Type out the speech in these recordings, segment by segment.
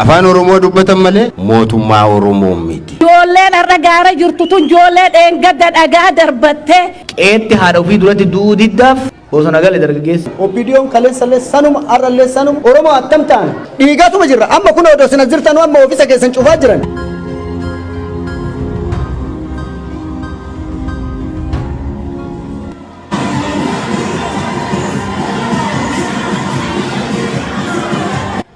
afaan oromoo dubbatan malee mootummaa oromoo miti. Ijoolleen har'a gaara jirtu tun ijoollee dheengadda dhagaa darbattee qeetti haadha ofii duratti duudiddaaf bosona gale dargaggeessi. Opiidiyoon kaleessallee sanuma har'allee sanuma oromoo attam ta'an dhiigaatuma jirra amma kun odoo sina jirtan amma ofiisa keessan cufaa jiran.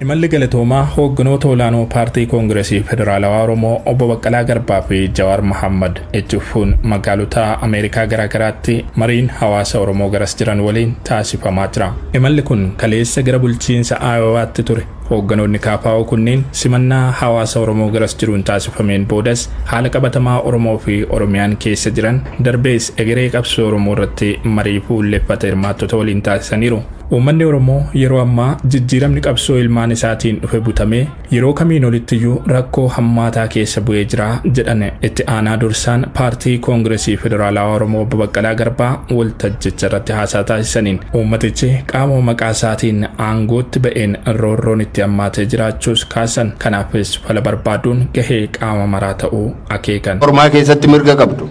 Imalli galatoomaa hoogganoota olaanoo paartii koongireesii federaalawaa Oromoo obbo Baqqalaa Garbaa fi Jawaar Mohammad ejjufuun magaalota Ameerikaa garaagaraatti mariin hawaasa Oromoo garas jiran waliin taasifamaa jira. Imalli kun kaleessa gara bulchiinsa Aayowaatti ture. Hoogganoonni KFO kunneen simannaa hawaasa Oromoo garas jiruun taasifameen boodas haala qabatamaa Oromoo fi Oromiyaan keessa jiran darbees egeree qabsoo Oromoo irratti marii fuulleffate hirmaattota waliin taasisaniiru. Uummanni Oromoo yeroo ammaa jijjiiramni qabsoo ilmaan isaatiin dhufe butamee yeroo kamiin olittiyuu rakkoo hammaataa keessa bu'ee jira jedhan itti aanaa dursaan paartii koongireesii federaalawaa Oromoo obbo Baqqalaa Garbaa waltajjicha irratti haasaa taasisaniin uummatichi qaama maqaa isaatiin aangootti ba'een roorroon itti hammaatee jiraachuus kaasan kanaafis fala barbaaduun gahee qaama maraa ta'uu akeekan. Oromaa keessatti mirga qabdu.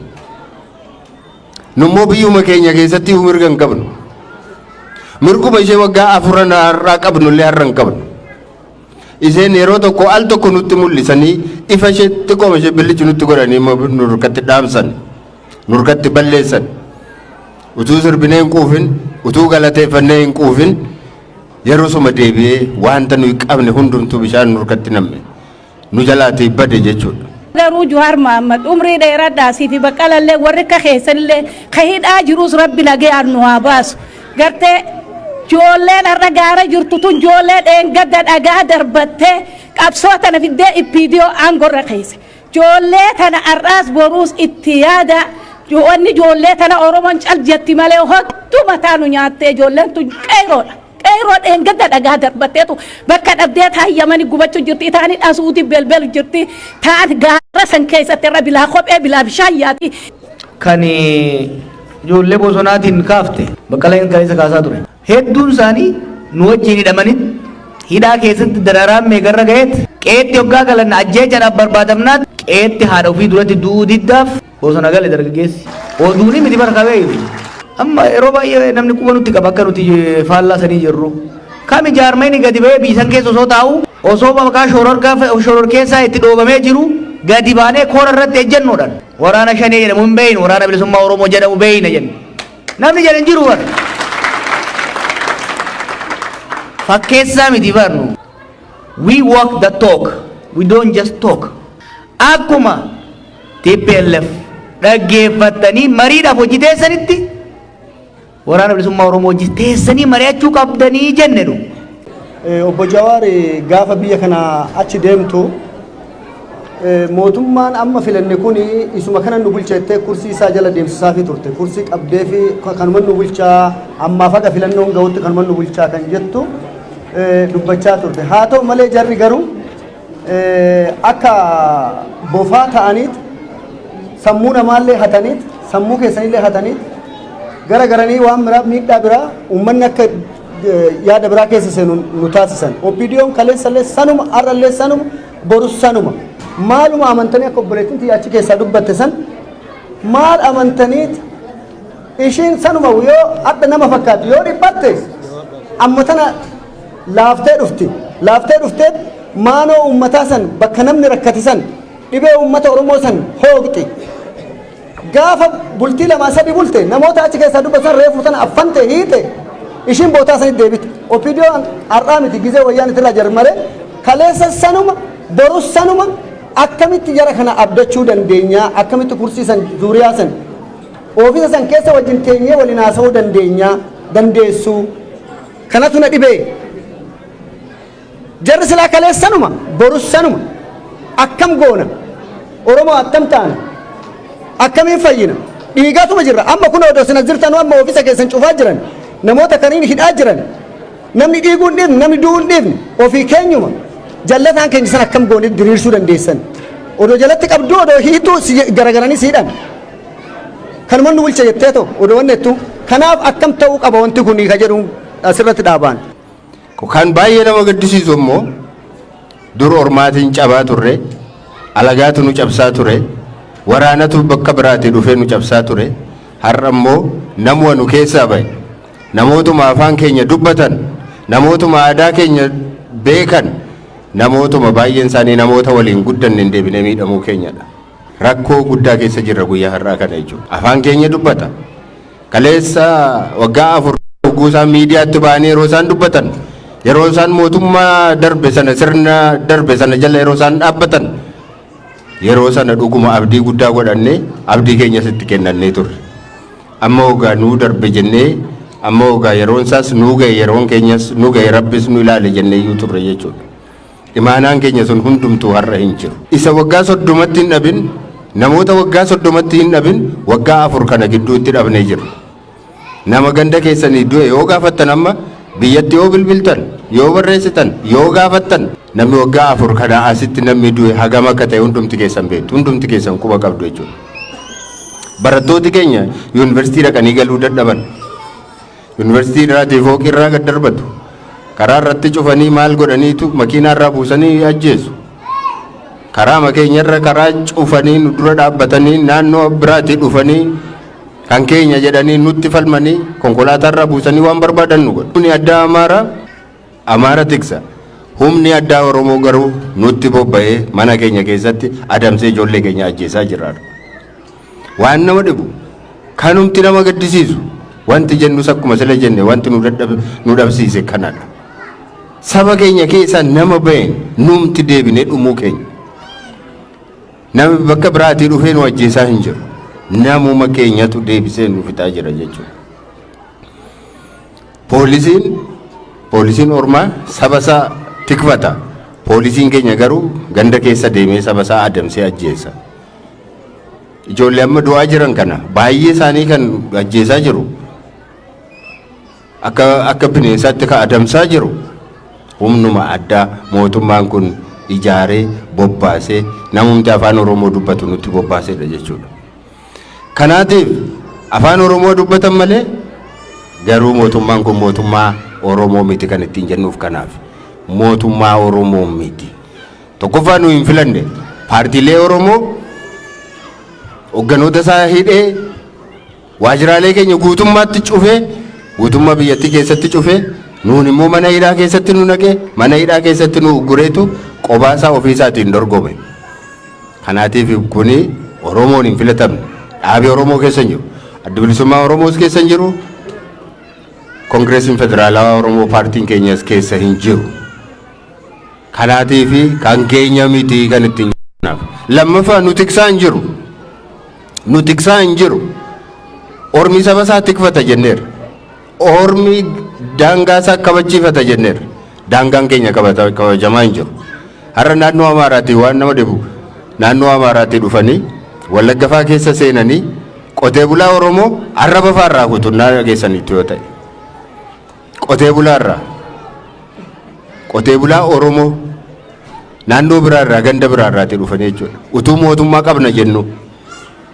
Nummoo biyyuma keenya keessatti mirga hin qabnu. Mirguma ishee waggaa afuran har'aa qabnullee har'a hin qabnu. Isheen yeroo tokko al tokko nutti mul'isanii ifa ishee xiqqooma ishee billichi nutti godhanii nurkatti dhaamsan nurkatti balleessan utuu sirbinee hin quufin utuu galateeffannee hin quufin yeroo suma deebi'ee wanta nuyi qabne hundumtuu bishaan nurkatti namme nu jalaatii bade jechuudha. garuu Jawaar Mohammad umrii dheeradhaa fi Baqqalallee warri ka keessanillee ka hidhaa jirus rabbi nagee arnu haa baasu gartee ijoolleen har'a gaara jirtu tun ijoollee dheengadda dhagaa darbattee qabsoo tana fiddee Opiidiyoo aangorra keessa ijoollee tana har'aas boruus itti yaada wanni ijoollee tana Oromoon caljetti malee hottu mataa nu nyaattee ijoolleen tun qeeroodha. Qeeroo dheengadda dhagaa darbatteetu bakka dhabdee taayyamanii gubachuu jirti taani dhasuuti belbelu jirti taan gaara san keessatti irra bilaa kophee bilaa bishaan yaati. Kan ijoollee bosonaatiin kaafte Baqqalaan kaleessa kaasaa ture. Hedduun isaanii nu wajjin hidhamanii hidhaa keessatti dararaan meeqarra ga'eet qeetti hoggaa galan ajjeechaadhaaf barbaadamnaat qeetti haadha ofii duratti duudiddaaf bosona gale dargaggeessi. Oduuni miti barqabee amma yeroo baay'ee namni quba nutti qaba akka nuti faallaa sanii jirru. Kami jaarmayni gadi ba'ee biisan keessa osoo taa'u osoo maqaa shoror keessaa itti dhoobamee jiru gadi baanee koora irratti ejjennoodhaan waraana shanee jedhamu hin beeynu waraana bilisummaa Oromoo jedhamu beeyna jenna. Namni jedhan jiru bara. Fakkeessaa miti barnu. We walk the talk. We don't just talk. Akkuma TPLF dhaggeeffatanii mariidhaaf hojjeteessanitti waraana bilisummaa Oromoo hojjeteessanii mari'achuu qabdanii jennedhu. Obbo Jawaar gaafa biyya kana achi deemtu mootummaan amma filanne kun isuma kana nu bulcheettee kursii isaa jala deemsisaa fi turte kursii qabdee fi kanuma nu bulchaa ammaaf haga filannoon ga'utti kanuma nu bulchaa kan jettu dubbachaa turte haa ta'u malee jarri garuu akka bofaa ta'aniit sammuu namaallee hataniit sammuu keessanillee hataniit gara garanii waan biraa miidhaa biraa uummanni akka yaada biraa keessa seenu nu taasisan. Opiidiyoon kaleessallee sanuma har'allee sanuma borus sanuma maaluma amantanii akka obboleettiin achi keessaa dubbatte san maal amantaniit ishiin sanuma yoo adda nama fakkaatu yoo dhiphatte amma tana laaftee dhuftee maanoo uummataa san bakka namni rakkatisan dhibee uummata Oromoo san hooqxi gaafa bultii lama sadi bulte namoota achi keessaa dubbatan reefu tana affante hiite ishiin bootaa sanit deebite. Opiidiyoon har'aa miti gizee wayyaan itirraa jarmare kaleessa sanuma borus sanuma akkamitti jara kana abdachuu dandeenya akkamitti kursii san zuuriyaa san ofiisa san keessa wajjin teenyee waliin haasa'uu dandeenya dandeessu kanatu na dhibee jarri silaa kaleessa sanuma borus sanuma akkam goona Oromoo attam taana akkamiin fayyina dhiigaatuma jirra amma kun odoo sina jirtan amma ofiisa keessan cufaa jiran namoota kaniin hidhaa jiran namni dhiiguun dhiifne namni du'uun dhiifne ofii keenyuma jallataan keenya san akkam goone diriirsuu dandeessan odoo jalatti qabdu odoo hiituu garagaranii siidhan kanuma nu bulcha jettee ta'u odoo wanni jettu kanaaf akkam ta'uu qaba wanti kun ka jedhu asirratti dhaabaan. Kan baay'ee nama gaddisiisu immoo dur ormaatiin cabaa turre, alagaatu nu cabsaa ture, waraanatu bakka biraatii dhufee nu cabsaa ture. Har'a immoo namuma nu keessaa bahe, namootuma afaan keenya dubbatan, namootuma aadaa keenya beekan, namootuma baay'een isaanii namoota waliin guddanne hin deebine miidhamuu keenyadha. Rakkoo guddaa keessa jirra guyyaa har'aa kana jechuudha. Afaan keenya dubbata. Kaleessa waggaa 4 hogguu isaan miidiyaatti ba'anii yeroo isaan dubbatan, yeroo isaan mootummaa darbe sana sirna darbe sana jala yeroo isaan dhaabbatan, yeroo sana dhuguma abdii guddaa godhannee abdii keenya sitti kennannee turre. Amma ogaa nuu darbe jennee, amma ogaa yeroon isaas nuu ga'e, yeroon keenyas nuu ga'e, rabbis nu ilaale jennee iyyuu turre jechuudha. Imaanaan keenya sun hundumtuu har'a hin jiru. Isa waggaa 30tti hin dhabin, namoota waggaa 30tti hin dhabin, waggaa 4 kana gidduutti dhabnee jiru. Nama ganda keessanii du'e yoo gaafattan, amma biyyatti yoo bilbiltan, yoo barreessitan, yoo gaafattan, namni waggaa 4 kana asitti namni du'e hagam akka ta'e hundumti keessan beektu, hundumti keessan quba qabdu jechuudha. Barattooti keenya yuunivarsiitii dhaqanii galuu dadhaban, yuunivarsiitii irraatii fooqii irraa gad darbatu, karaa irratti cufanii maal godhaniitu makiinaa irraa buusanii ajjeesu. Karaa makeenyarra karaa cufanii nu dura dhaabbatanii naannoo biraatii dhufanii kan keenya jedhanii nutti falmanii konkolaataa irraa buusanii waan barbaadan nu godhu. Humni addaa Amaara tiksa. Humni addaa Oromoo garuu nutti bobba'ee mana keenya keessatti adamsee ijoollee keenya ajjeesaa jira. Waan nama dhibu, kanumti nama gaddisiisu, wanti jennus akkuma sila jenne wanti nu dhabsiise kanadha. Saba keenya keessa nama ba'een numti deebinee dhumuu keenya. Namni bakka biraatii dhufee nu ajjeesaa hin jiru. Namuma keenyatu deebisee nu fixaa jira jechuudha. Poolisiin ormaa saba isaa tikfata. Poolisiin keenya garuu ganda keessa deemee saba isaa adamsee ajjeesa. Ijoollee amma du'aa jiran kana baay'ee isaanii kan ajjeesaa jiru. Akka bineensaatti kan adamsaa jiru. Humnuma addaa mootummaan kun ijaaree bobbaasee namumti afaan Oromoo dubbatu nutti bobbaaseedha jechuudha. Kanaatiif afaan Oromoo dubbatan malee garuu mootummaan kun mootummaa Oromoo miti kan ittiin jennuuf kanaaf. Mootummaa Oromoo miti. Tokkoffaa nu hin filanne paartiilee Oromoo hogganoota isaa hidhee waajjiraalee keenya guutummaatti cufee guutummaa biyyattii keessatti cufee nuun immoo mana hidhaa keessatti nu naqee mana hidhaa keessatti nu gureetu qobaasaa ofiisaatiin dorgome. Kanaatiif kuni Oromoon hin filatamne. Dhaabii Oromoo keessa hin jiru. Adda Bilisummaa Oromoos keessa hin jiru. Koongireesiin Federaalawaa Oromoo paartiin keenyas keessa hin jiru. Kanaatiif kan keenya miti kan ittiin jennaaf. Lammaffaa nu tiksaa hin jiru. Nu tiksaa hin jiru. Ormi saba isaa tikfata jenneera. Ormi daangaa isaa kabachiifata jenneera. Daangaan keenya kabajamaa hin jiru. Har'a naannoo Amaaraatii waan nama dhibu naannoo Amaaraatii dhufanii Wallagga fa'aa keessa seenanii qotee bulaa Oromoo arraba fa'aa irraa kutunnaa dhageessaniitu yoo ta'e. Qotee bulaa Oromoo naannoo biraa irraa ganda biraa irraatii dhufanii jechuudha. Utuu mootummaa qabna jennu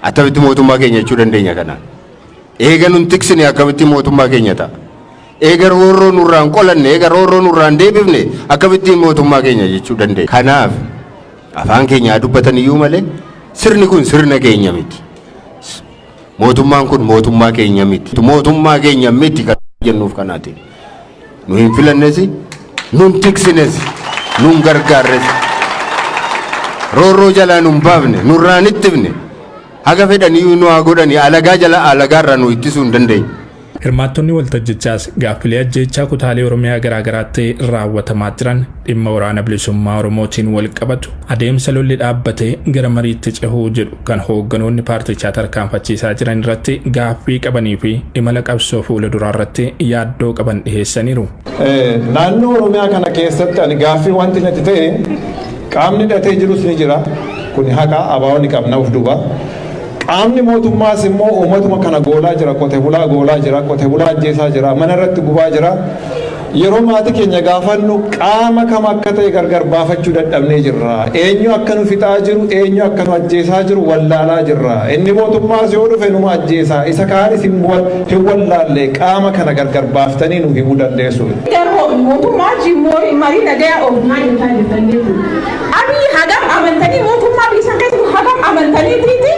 akkamitti mootummaa keenya jechuu dandeenya kanaan. Eega nun tiksine akkamitti mootummaa keenya ta'a. Eega roorroo nurraan qolanne, eega roorroo nurraan deebifne akkamitti mootummaa keenya jechuu dandeenya. Kanaaf afaan keenya dubbatan iyyuu malee sirni kun sirna keenya miti. Mootummaan kun mootummaa keenya miti. Mootummaa keenya miti kan jennuuf kanaati. Nu hin filannes, nun tiksines, nun gargaarres. Roorroo jalaa nun baafne, nurraan ittifne. Haga fedhanii nu haa godhanii alagaa jala alagaarraa nu ittisuu hin dandeenye. Hirmaattonni waltajjichaas gaaffilee ajjeechaa kutaalee Oromiyaa garaagaraatti raawwatamaa jiran dhimma waraana bilisummaa Oromootiin wal qabatu adeemsa lolli dhaabbatee gara mariitti cehuu jedhu kan hoogganoonni paartichaa tarkaanfachiisaa jiran irratti gaaffii qabanii fi imala qabsoo fuula duraa irratti yaaddoo qaban dhiheessaniiru. Naannoo Oromiyaa kana keessatti ani gaaffii wanti natti ta'e qaamni hidhatee jirus ni jira. Kun haqa ABO ni qabna of duuba. Qaamni mootummaas immoo uummatuma kana goolaa jira, qotee bulaa goolaa jira, qotee bulaa ajjeesaa jira, mana irratti gubaa jira. yeroo maatii keenya gaafannu qaama kam akka ta'e gargar baafachuu dadhabnee jirra. Eenyu akka nu fixaa jiru, eenyu akka nu ajjeesaa jiru wallaalaa jirra. Inni mootummaas yoo dhufe numa ajjeesaa, isa kaanis hin wallaalle qaama kana gargar baaftanii nu himuu dandeessu. Mootummaa jimmoorii marii nagayaa oolmaa yookaan jirtanneetu. Abii hagam amantanii mootummaa biisan keessatti hagam amantaniitiiti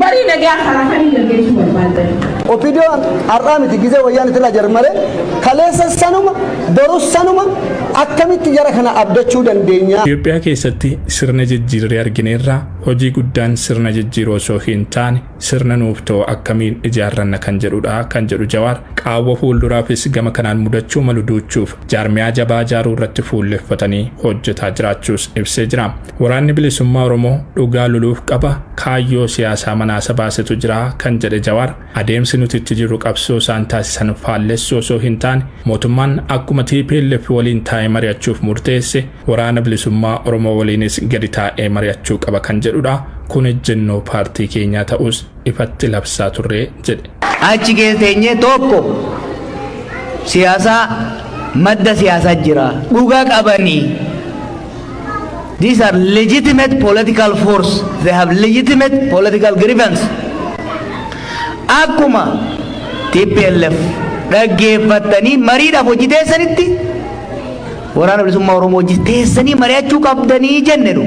marii nagayaa karaa kanii gaggeessuu barbaadani. Opiidiyoon har'aa miti gizee wayyaan itti laa jarmale kaleessa sanuma borus sanuma akkamitti jara kana abdachuu dandeenya. Itoophiyaa keessatti sirna jijjiirree argineerra hojii guddaan sirna jijjiiroo osoo hin taane sirna nuuf ta'u akkamiin ijaarranna kan jedhudha kan jedhu Jawaar qaawwa fuulduraafis gama kanaan mudachuu malu duuchuuf jaarmiyaa jabaa ijaaruu irratti fuulleffatanii hojjetaa jiraachuus ibsee jira. Waraanni bilisummaa Oromoo dhugaa loluuf qaba kaayyoo siyaasaa manaasa baasetu jira kan jedhe Jawaar adeemsi nuti itti jiru qabsoo isaan taasisan faallessoo osoo hin taane mootummaan akkuma TPLF waliin taa'ee mari'achuuf murteesse waraana bilisummaa Oromoo waliinis gadi taa'ee mari'achuu qaba kan jedhudha. Kun ejjennoo paartii keenyaa ta'us ifatti labsaa turre jedhe. Achi keesseenyee tokko siyaasaa madda siyaasaa jira dhugaa qabanii. These are legitimate political force. They have legitimate political grievance. Akkuma TPLF dhaggeeffatanii mariidhaaf hojii teessanitti waraana bilisummaa Oromoo hojii teessanii mari'achuu qabdanii jennedhu.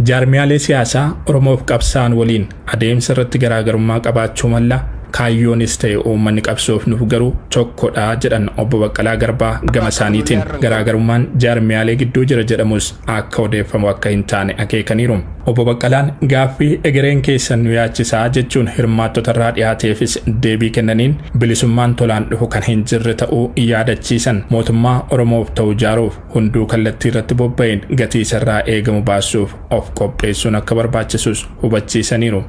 Jaarmiyaalee siyaasaa Oromoof qabsaan waliin adeemsa irratti garaagarummaa qabaachuu malla kaayyoonis ta'e uummanni qabsoof nuuf garuu tokkodha jedhan obbo Baqqalaa Garbaa gama isaaniitiin garaagarummaan jaarmiyaalee gidduu jira jedhamus akka odeeffamu akka hin taane akeekaniiru. Obbo Baqqalaan gaaffii egereen keessan nu yaachisaa jechuun hirmaattota irraa dhiyaateefis deebii kennaniin bilisummaan tolaan dhufu kan hin jirre ta'uu yaadachiisan mootummaa Oromoof ta'u ijaaruuf hunduu kallattii irratti bobba'een gatii isarraa eegamu baasuuf of qopheessuun akka barbaachisus hubachiisaniiru.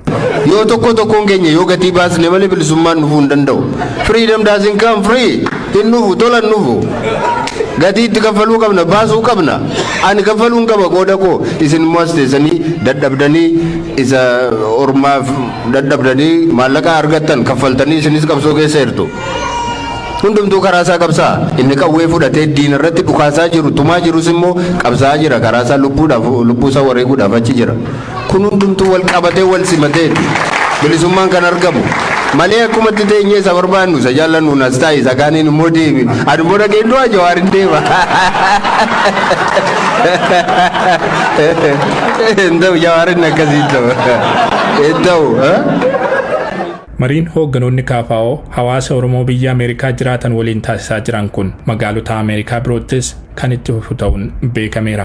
Yoo tokkoon keenya yoo gatii baasne malee bilisummaan dhufuu hin danda'u. Freedom doesn't come free. Hin dhufu tolan dhufu. Gatii itti kaffaluu qabna baasuu qabna. Ani kaffaluun qaba qooda koo isin immoo as teessanii dadhabdanii isa ormaaf dadhabdanii maallaqa argattan kaffaltanii isinis qabsoo keessa jirtu. Hundumtuu karaa isaa qabsaa inni qawwee fudhatee diina irratti dhukaasaa jiru tumaa jirus immoo qabsaa jira karaa isaa lubbuu isaa wareeguudhaaf achi jira. Kun hundumtuu wal qabatee wal simatee bilisummaan kan argamu. Malee akkuma itti teenyee isa barbaannu isa jaallannu nas taa'e isa kaaniin immoo deebi. Ani immoo dhageen du'aa Jawaar hin deema. Hin ta'u Jawaarin akkasii ta'u. Hin ta'u. Mariin hoogganoonni KFO hawaasa Oromoo biyya Ameerikaa jiraatan waliin taasisaa jiran kun magaalota Ameerikaa biroottis kan itti fufu ta'uun beekameera.